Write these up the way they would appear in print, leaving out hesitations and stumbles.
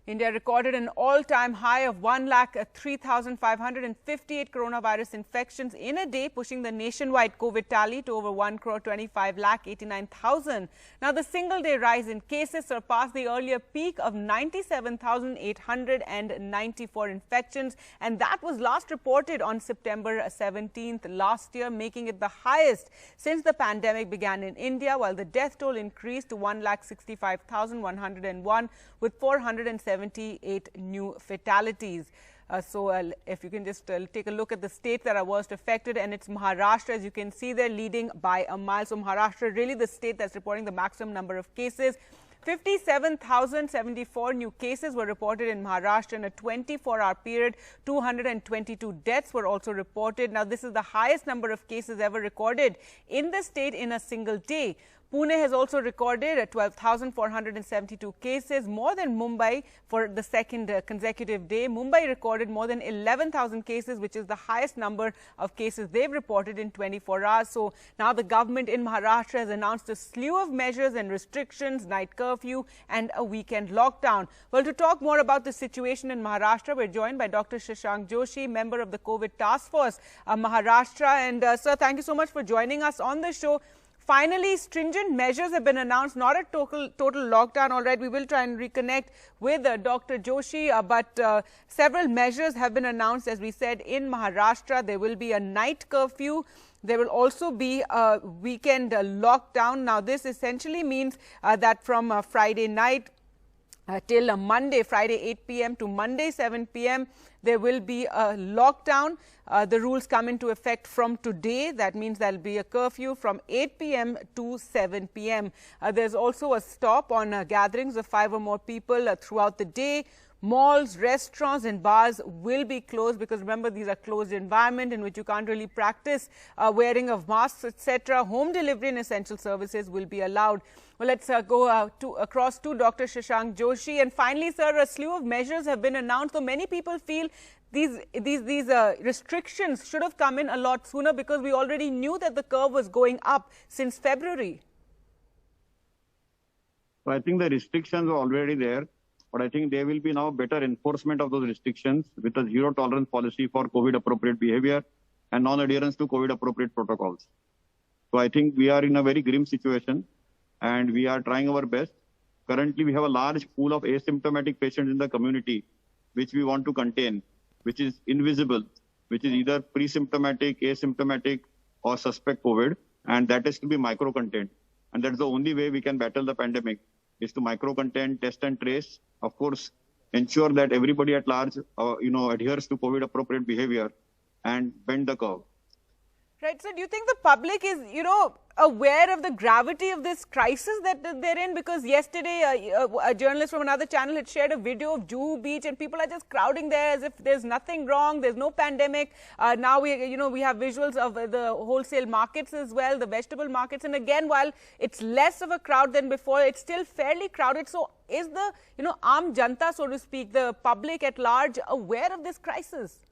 India recorded an all-time high of 1,03,558 coronavirus infections in a day, pushing the nationwide COVID tally to over 1,25,89,000. Now, the single-day rise in cases surpassed the earlier peak of 97,894 infections, and that was last reported on September 17th last year, making it the highest since the pandemic began in India, while the death toll increased to 1,65,101 with 478 new fatalities. If you can just take a look at the states that are worst affected, and it's Maharashtra, as you can see there, leading by a mile. So Maharashtra really the state that's reporting the maximum number of cases. 57,074 new cases were reported in Maharashtra in a 24-hour period. 222 deaths were also reported. Now, this is the highest number of cases ever recorded in the state in a single day. Pune has also recorded 12,472 cases, more than Mumbai for the second consecutive day. Mumbai recorded more than 11,000 cases, which is the highest number of cases they've reported in 24 hours. So now the government in Maharashtra has announced a slew of measures and restrictions, night curfew and a weekend lockdown. Well, to talk more about the situation in Maharashtra, we're joined by Dr. Shashank Joshi, member of the COVID Task Force Maharashtra. And sir, thank you so much for joining us on the show. Finally, stringent measures have been announced, not a total lockdown. All right, we will try and reconnect with Dr. Joshi, but several measures have been announced, as we said, in Maharashtra. There will be a night curfew. There will also be a weekend lockdown. Now, this essentially means that from Friday night till Monday, Friday 8 p.m. to Monday 7 p.m., there will be a lockdown. The rules come into effect from today. That means there will be a curfew from 8 p.m. to 7 p.m. There's also a stop on gatherings of 5 or more people throughout the day. Malls, restaurants and bars will be closed because, remember, these are closed environment in which you can't really practice wearing of masks, etc. Home delivery and essential services will be allowed. Well, let's go across to Dr. Shashank Joshi. And finally, sir, a slew of measures have been announced. So many people feel these restrictions should have come in a lot sooner because we already knew that the curve was going up since February. So I think the restrictions are already there. But I think there will be now better enforcement of those restrictions with a zero tolerance policy for COVID appropriate behavior and non-adherence to COVID appropriate protocols. So I think we are in a very grim situation and we are trying our best. Currently, we have a large pool of asymptomatic patients in the community, which we want to contain, which is invisible, which is either pre-symptomatic, asymptomatic or suspect COVID. And that is to be micro-contained. And that's the only way we can battle the pandemic, is to micro-contain, test and trace. Of course, ensure that everybody at large, adheres to COVID-appropriate behavior and bend the curve. Right. So do you think the public is, aware of the gravity of this crisis that they're in? Because yesterday, a journalist from another channel had shared a video of Juhu Beach and people are just crowding there as if there's nothing wrong, there's no pandemic. Now we have visuals of the wholesale markets as well, the vegetable markets. And again, while it's less of a crowd than before, it's still fairly crowded. So is the, Aam Janta, so to speak, the public at large aware of this crisis?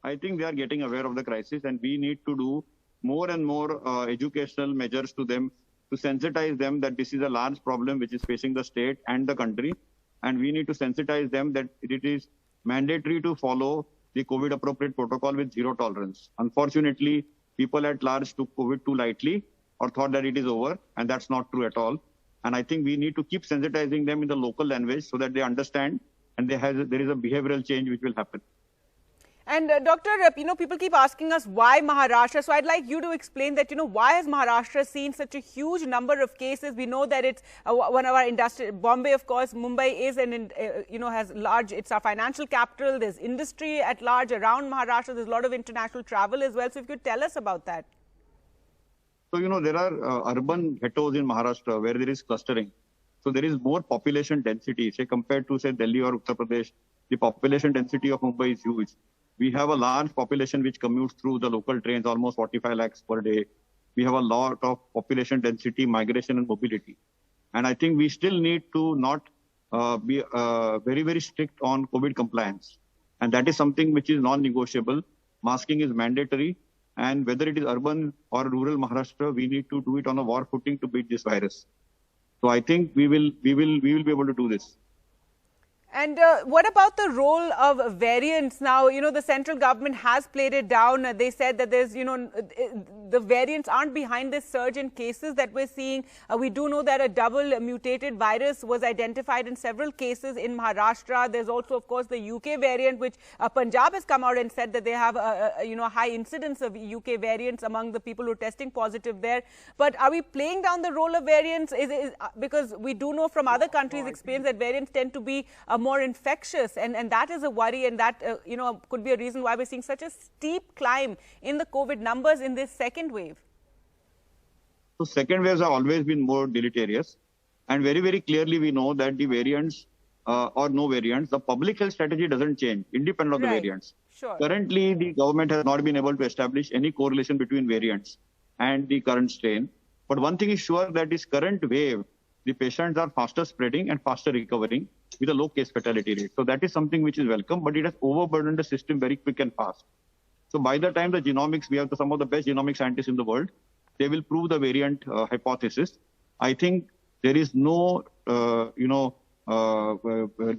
I think they are getting aware of the crisis and we need to do more and more educational measures to them to sensitize them that this is a large problem which is facing the state and the country. And we need to sensitize them that it is mandatory to follow the COVID appropriate protocol with zero tolerance. Unfortunately, people at large took COVID too lightly or thought that it is over, and that's not true at all. And I think we need to keep sensitizing them in the local language so that they understand and there is a behavioral change which will happen. And Doctor, people keep asking us why Maharashtra. So I'd like you to explain that, why has Maharashtra seen such a huge number of cases? We know that it's one of our industry. Bombay, of course, Mumbai is has large. It's our financial capital. There's industry at large around Maharashtra. There's a lot of international travel as well. So if you could tell us about that. So there are urban ghettos in Maharashtra where there is clustering. So there is more population density. Say compared to Delhi or Uttar Pradesh, the population density of Mumbai is huge. We have a large population which commutes through the local trains, almost 45 lakhs per day. We have a lot of population density, migration and mobility. And I think we still need to not be very, very strict on COVID compliance. And that is something which is non-negotiable. Masking is mandatory. And whether it is urban or rural Maharashtra, we need to do it on a war footing to beat this virus. So I think we will be able to do this. And what about the role of variants now? The central government has played it down. They said that there's, the variants aren't behind this surge in cases that we're seeing. We do know that a double mutated virus was identified in several cases in Maharashtra. There's also, of course, the UK variant, which Punjab has come out and said that they have a high incidence of UK variants among the people who are testing positive there. But are we playing down the role of variants? Because we do know from other countries' experience that variants tend to be more infectious, and that is a worry, and that could be a reason why we're seeing such a steep climb in the COVID numbers in this second wave. So second waves have always been more deleterious, and very, very clearly we know that the variants or no variants, the public health strategy doesn't change independent of the variants. Sure. Currently, the government has not been able to establish any correlation between variants and the current strain. But one thing is sure, that this current wave, the patients are faster spreading and faster recovering with a low case fatality rate. So that is something which is welcome, but it has overburdened the system very quick and fast. So by the time the genomics, we have some of the best genomic scientists in the world, they will prove the variant hypothesis. I think there is no,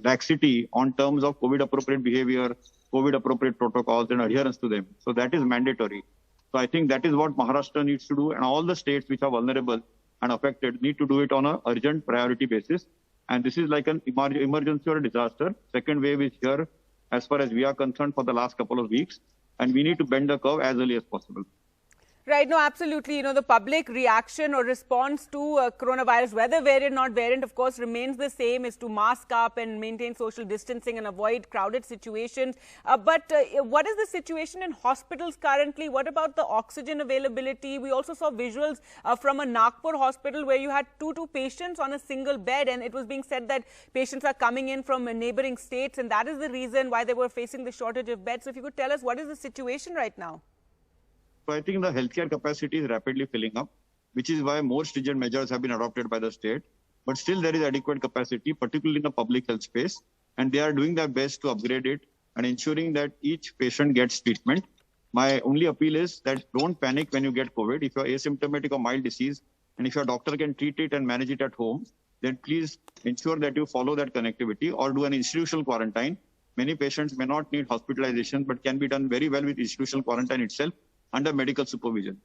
laxity on terms of COVID-appropriate behavior, COVID-appropriate protocols and adherence to them. So that is mandatory. So I think that is what Maharashtra needs to do, and all the states which are vulnerable and affected need to do it on an urgent priority basis. And this is like an emergency or a disaster. Second wave is here as far as we are concerned for the last couple of weeks, and we need to bend the curve as early as possible. Right. No, absolutely. The public reaction or response to coronavirus, whether variant or not variant, of course, remains the same, is to mask up and maintain social distancing and avoid crowded situations. But what is the situation in hospitals currently? What about the oxygen availability? We also saw visuals from a Nagpur hospital where you had two patients on a single bed, and it was being said that patients are coming in from neighboring states, and that is the reason why they were facing the shortage of beds. So if you could tell us, what is the situation right now? So I think the healthcare capacity is rapidly filling up, which is why more stringent measures have been adopted by the state. But still there is adequate capacity, particularly in the public health space. And they are doing their best to upgrade it and ensuring that each patient gets treatment. My only appeal is that don't panic when you get COVID. If you're asymptomatic or mild disease, and if your doctor can treat it and manage it at home, then please ensure that you follow that connectivity or do an institutional quarantine. Many patients may not need hospitalization, but can be done very well with institutional quarantine itself under medical supervision.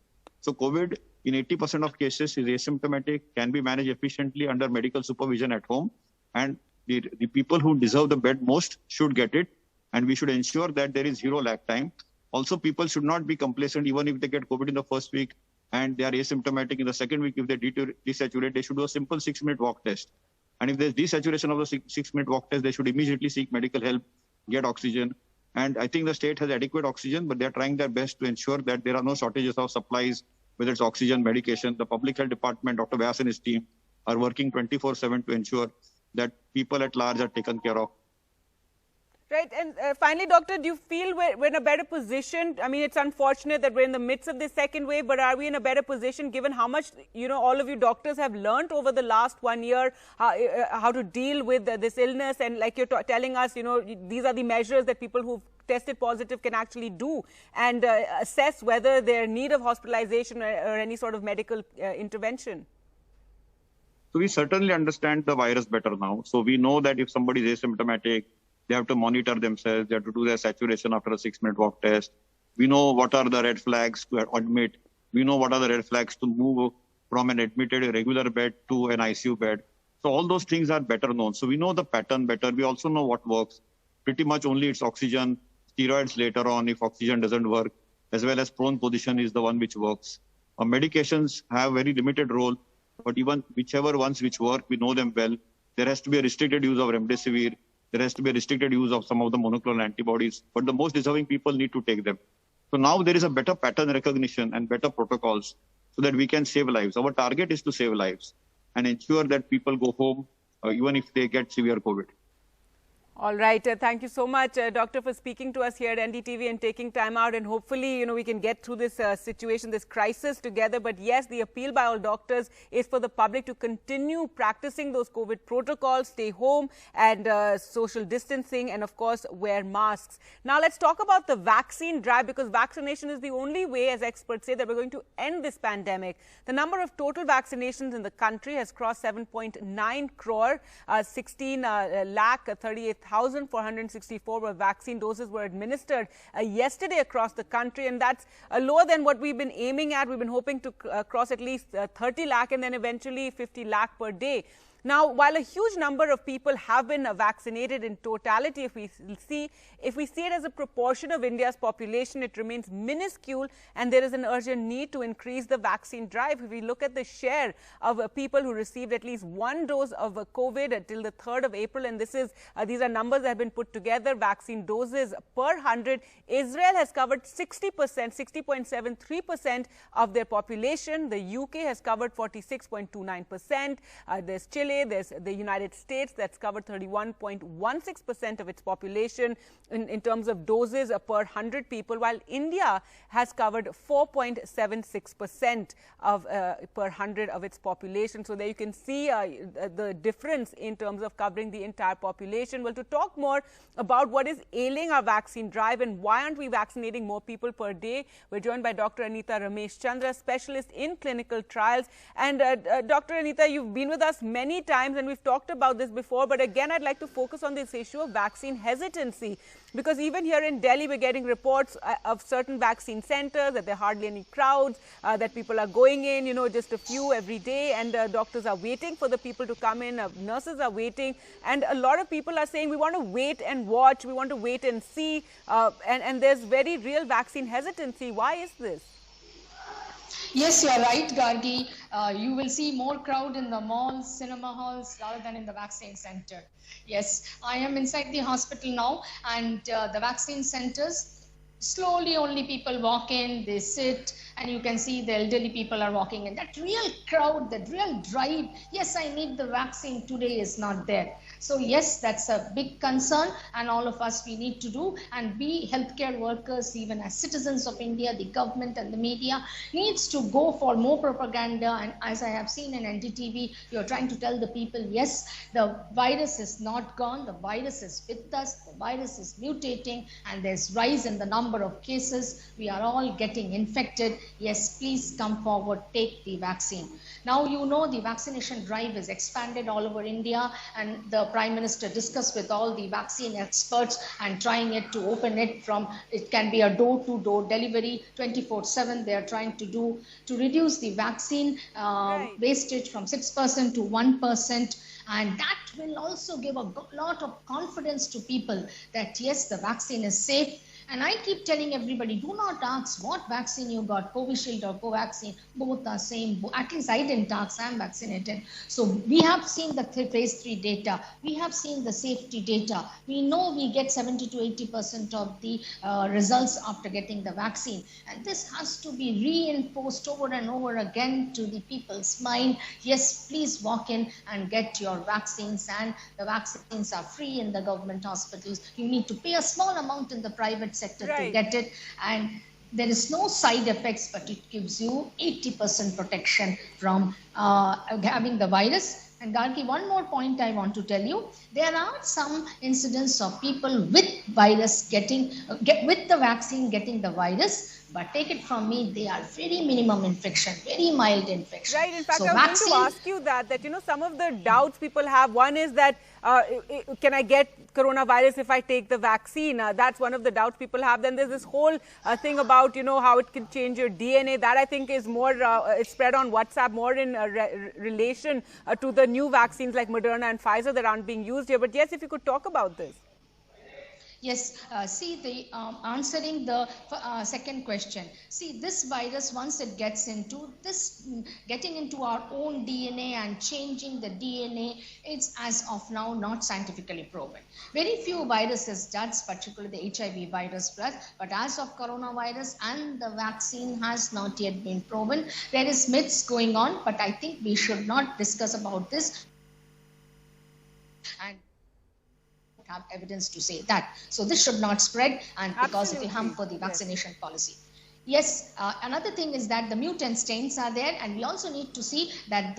So COVID in 80% of cases is asymptomatic, can be managed efficiently under medical supervision at home. And the people who deserve the bed most should get it. And we should ensure that there is zero lag time. Also, people should not be complacent even if they get COVID in the first week and they are asymptomatic in the second week. If they desaturate, they should do a simple 6-minute walk test. And if there's desaturation of the 6-minute walk test, they should immediately seek medical help, get oxygen. And I think the state has adequate oxygen, but they're trying their best to ensure that there are no shortages of supplies, whether it's oxygen, medication. The public health department, Dr. Vyas and his team, are working 24/7 to ensure that people at large are taken care of. Right. And finally, Doctor, do you feel we're in a better position? I mean, it's unfortunate that we're in the midst of this second wave, but are we in a better position given how much, all of you doctors have learned over the last 1 year, how to deal with this illness? And like you're telling us, these are the measures that people who've tested positive can actually do and assess whether they're in need of hospitalization or any sort of medical intervention. So we certainly understand the virus better now. So we know that if somebody is asymptomatic, they have to monitor themselves. They have to do their saturation after a 6-minute walk test. We know what are the red flags to admit. We know what are the red flags to move from an admitted regular bed to an ICU bed. So all those things are better known. So we know the pattern better. We also know what works. Pretty much only it's oxygen, steroids later on if oxygen doesn't work, as well as prone position is the one which works. Medications have very limited role, but even whichever ones which work, we know them well. There has to be a restricted use of remdesivir. There has to be a restricted use of some of the monoclonal antibodies, but the most deserving people need to take them. So now there is a better pattern recognition and better protocols so that we can save lives. Our target is to save lives and ensure that people go home even if they get severe COVID. All right. Thank you so much, Doctor, for speaking to us here at NDTV and taking time out. And hopefully, we can get through this situation, this crisis together. But yes, the appeal by all doctors is for the public to continue practicing those COVID protocols, stay home and social distancing, and of course, wear masks. Now, let's talk about the vaccine drive, because vaccination is the only way, as experts say, that we're going to end this pandemic. The number of total vaccinations in the country has crossed 7.9 crore, 16 lakh 38,000 1,464 vaccine doses were administered yesterday across the country, and that's lower than what we've been aiming at. We've been hoping to cross at least 30 lakh and then eventually 50 lakh per day. Now, while a huge number of people have been vaccinated in totality, if we see it as a proportion of India's population, it remains minuscule, and there is an urgent need to increase the vaccine drive. If we look at the share of people who received at least one dose of COVID until the 3rd of April, and these are numbers that have been put together, vaccine doses per 100, Israel has covered 60%, 60.73% of their population. The UK has covered 46.29%. There's Chile. There's the United States that's covered 31.16% of its population in terms of doses per 100 people, while India has covered 4.76% of per 100 of its population. So there you can see the difference in terms of covering the entire population. Well, to talk more about what is ailing our vaccine drive and why aren't we vaccinating more people per day, we're joined by Dr. Anita Ramesh Chandra, specialist in clinical trials. And Dr. Anita, you've been with us many times and we've talked about this before, but again I'd like to focus on this issue of vaccine hesitancy, because even here in Delhi we're getting reports of certain vaccine centers that there are hardly any crowds, that people are going in, just a few every day, and doctors are waiting for the people to come in, nurses are waiting, and a lot of people are saying we want to wait and watch, we want to wait and see, and there's very real vaccine hesitancy. Why is this? Yes, you are right, Gargi. You will see more crowd in the malls, cinema halls, rather than in the vaccine center. Yes, I am inside the hospital now, and the vaccine centers, slowly only people walk in, they sit, and you can see the elderly people are walking in. That real crowd, that real drive, yes, I need the vaccine today, is not there. So yes, that's a big concern, and all of us, we need to do, and we healthcare workers, even as citizens of India, the government and the media needs to go for more propaganda. And as I have seen in NDTV, you're trying to tell the people, yes, the virus is not gone, the virus is with us, the virus is mutating, and there's rise in the number of cases. We are all getting infected. Yes, please come forward, take the vaccine. Now, the vaccination drive is expanded all over India, and the Prime Minister discussed with all the vaccine experts and trying it to open it from, it can be a door-to-door delivery 24/7. They are trying to do to reduce the vaccine wastage from 6% to 1%. And that will also give a lot of confidence to people that yes, the vaccine is safe. And I keep telling everybody, do not ask what vaccine you got, Covishield or Covaxin, both are same. At least I didn't ask, I'm vaccinated. So we have seen the phase 3 data. We have seen the safety data. We know we get 70 to 80% of the results after getting the vaccine. And this has to be reinforced over and over again to the people's mind. Yes, please walk in and get your vaccines, and the vaccines are free in the government hospitals. You need to pay a small amount in the private sector to get it, and there is no side effects, but it gives you 80% protection from having the virus. And Gargi, one more point I want to tell you. There are some incidents of people with virus with the vaccine getting the virus, but take it from me, they are very minimum infection, very mild infection. Right. In fact, so I was going to ask you that some of the doubts people have. One is that can I get coronavirus if I take the vaccine? That's one of the doubts people have. Then there's this whole thing about how it can change your DNA. That I think is more it's spread on WhatsApp, more in relation to the new vaccines like Moderna and Pfizer that aren't being used here. But yes, if you could talk about this. Yes, answering the second question. See, this virus, once it gets getting into our own DNA and changing the DNA, it's as of now not scientifically proven. Very few viruses does, particularly the HIV virus plus, but as of coronavirus and the vaccine has not yet been proven. There is myths going on, but I think we should not discuss about this. And have evidence to say that. So this should not spread and cause of the harm for the vaccination policy. Yes, another thing is that the mutant strains are there, and we also need to see that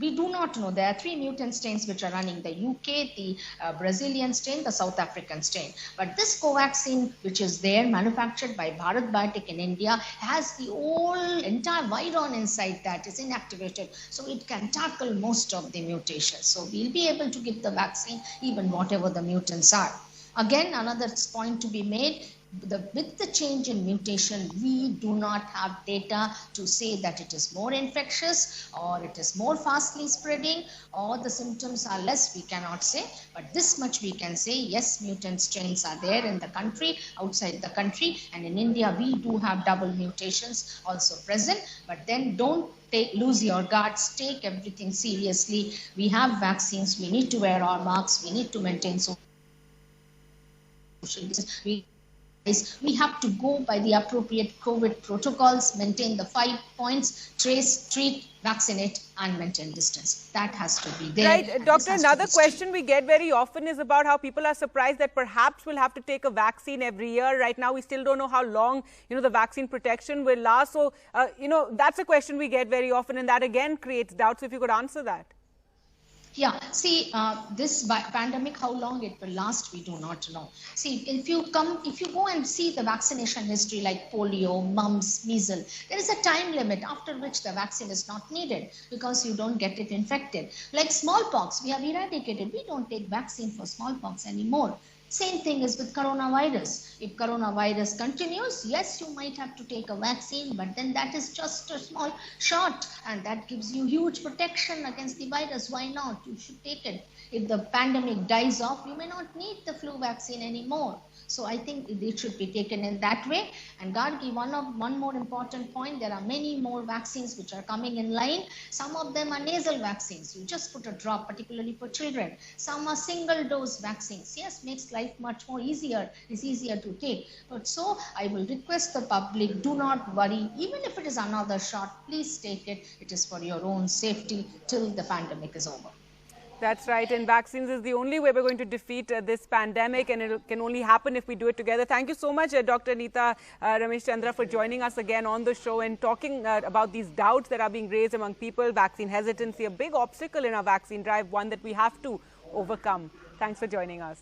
we do not know. There are 3 mutant strains which are running: the UK, the Brazilian strain, the South African strain. But this Covaxin, which is there, manufactured by Bharat Biotech in India, has the whole entire viron inside that is inactivated, so it can tackle most of the mutations. So we'll be able to give the vaccine even whatever the mutants are. Again, another point to be made. With the change in mutation, we do not have data to say that it is more infectious or it is more fastly spreading or the symptoms are less. We cannot say, but this much we can say: yes, mutant strains are there in the country, outside the country, and in India we do have double mutations also present. But then don't lose your guards, take everything seriously. We have vaccines, we need to wear our masks, we need to maintain social distance. We have to go by the appropriate COVID protocols, maintain the 5 points: trace, treat, vaccinate, and maintain distance. That has to be there. Right, Doctor, another question we get very often is about how people are surprised that perhaps we'll have to take a vaccine every year. Right now, we still don't know how long, the vaccine protection will last. So, that's a question we get very often, and that again creates doubts. So if you could answer that. Yeah, see, this pandemic, how long it will last, we do not know. See, if you go and see the vaccination history like polio, mumps, measles, there is a time limit after which the vaccine is not needed because you don't get it infected. Like smallpox, we have eradicated. We don't take vaccine for smallpox anymore. Same thing is with coronavirus. If coronavirus continues, yes, you might have to take a vaccine, but then that is just a small shot and that gives you huge protection against the virus. Why not? You should take it. If the pandemic dies off, you may not need the flu vaccine anymore. So I think it should be taken in that way. And Gargi, one more important point, there are many more vaccines which are coming in line. Some of them are nasal vaccines. You just put a drop, particularly for children. Some are single dose vaccines. Yes, makes life much more easier. It's easier to take. But so I will request the public, do not worry. Even if it is another shot, please take it. It is for your own safety till the pandemic is over. That's right, and vaccines is the only way we're going to defeat this pandemic, and it can only happen if we do it together. Thank you so much, Dr. Neeta Ramesh Chandra, for joining us again on the show and talking about these doubts that are being raised among people, vaccine hesitancy, a big obstacle in our vaccine drive, one that we have to overcome. Thanks for joining us.